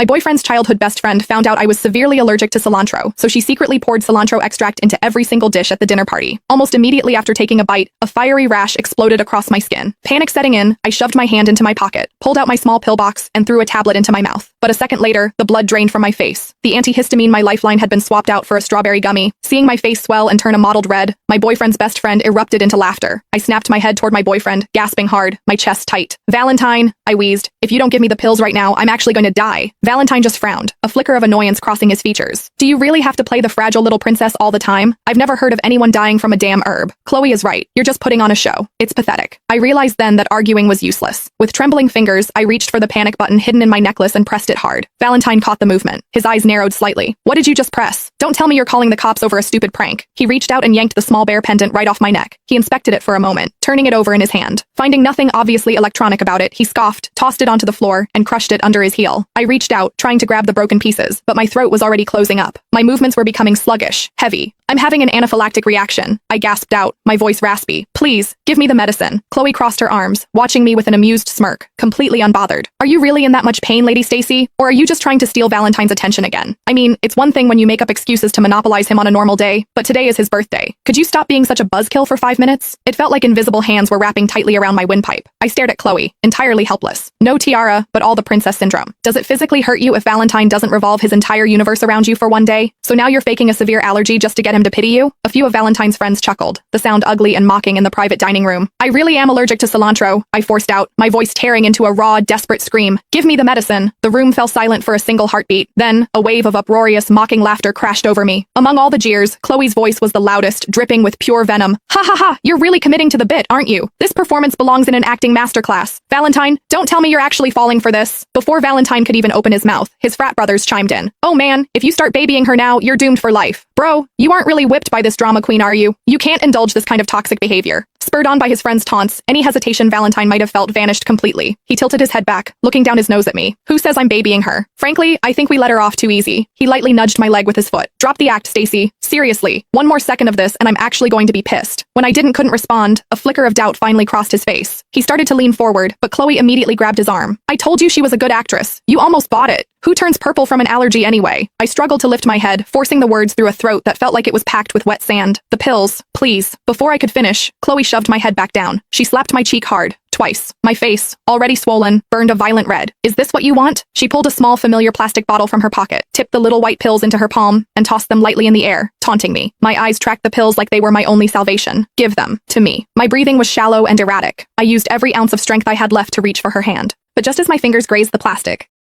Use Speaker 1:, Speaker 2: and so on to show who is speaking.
Speaker 1: My boyfriend's childhood best friend found out I was severely allergic to cilantro, so she secretly poured cilantro extract into every single dish at the dinner party. Almost immediately after taking a bite, a fiery rash exploded across my skin. Panic setting in, I shoved my hand into my pocket, pulled out my small pill box, and threw a tablet into my mouth. But a second later, the blood drained from my face. The antihistamine my lifeline had been swapped out for a strawberry gummy. Seeing my face swell and turn a mottled red, my boyfriend's best friend erupted into laughter. I snapped my head toward my boyfriend, gasping hard, my chest tight. "Valentine," I wheezed. "If you don't give me the pills right now, I'm actually going to die." Valentine just frowned, a flicker of annoyance crossing his features. "Do you really have to play the fragile little princess all the time? I've never heard of anyone dying from a damn herb. Chloe is right. You're just putting on a show. It's pathetic." I realized then that arguing was useless. With trembling fingers, I reached for the panic button hidden in my necklace and pressed it hard. Valentine caught the movement. His eyes narrowed slightly. "What did you just press? Don't tell me you're calling the cops over a stupid prank." He reached out and yanked the small bear pendant right off my neck. He inspected it for a moment, turning it over in his hand. Finding nothing obviously electronic about it, he scoffed, tossed it onto the floor, and crushed it under his heel. I reached out, trying to grab the broken pieces, but my throat was already closing up. My movements were becoming sluggish, heavy. "I'm having an anaphylactic reaction," I gasped out, my voice raspy. "Please, give me the medicine." Chloe crossed her arms, watching me with an amused smirk, completely unbothered. "Are you really in that much pain, Lady Stacy? Or are you just trying to steal Valentine's attention again? I mean, it's one thing when you make up excuses to monopolize him on a normal day, but today is his birthday. Could you stop being such a buzzkill for 5 minutes?" It felt like invisible hands were wrapping tightly around my windpipe. I stared at Chloe, entirely helpless. No tiara, but all the princess syndrome. Does it physically hurt you if Valentine doesn't revolve his entire universe around you for one day? So now you're faking a severe allergy just to get him to pity you? A few of Valentine's friends chuckled, the sound ugly and mocking in the private dining room. "I really am allergic to cilantro," I forced out, my voice tearing into a raw, desperate scream. "Give me the medicine." The room fell silent for a single heartbeat. Then, a wave of uproarious, mocking laughter crashed over me. Among all the jeers, Chloe's voice was the loudest, dripping with pure venom. "Ha ha ha, you're really committing to the bit, aren't you? This performance belongs in an acting masterclass. Valentine, don't tell me you're actually falling for this." Before Valentine could even open his mouth, his frat brothers chimed in. "Oh man, if you start babying her now, you're doomed for life. Bro, you aren't really whipped by this drama queen, are you? You can't indulge this kind of toxic behavior." Spurred on by his friend's taunts, any hesitation Valentine might have felt vanished completely. He tilted his head back, looking down his nose at me. "Who says I'm babying her? Frankly, I think we let her off too easy." He lightly nudged my leg with his foot. "Drop the act, Stacy. Seriously, one more second of this and I'm actually going to be pissed." When I couldn't respond, a flicker of doubt finally crossed his face. He started to lean forward, but Chloe immediately grabbed his arm. "I told you she was a good actress. You almost bought it. Who turns purple from an allergy anyway?" I struggled to lift my head, forcing the words through a throat that felt like it was packed with wet sand. "The pills, please." Before I could finish, Chloe shoved my head back down. She slapped my cheek hard. Twice. My face, already swollen, burned a violent red. "Is this what you want?" She pulled a small familiar plastic bottle from her pocket, tipped the little white pills into her palm, and tossed them lightly in the air, taunting me. My eyes tracked the pills like they were my only salvation. "Give them to me." My breathing was shallow and erratic. I used every ounce of strength I had left to reach for her hand. But just as my fingers grazed the plastic,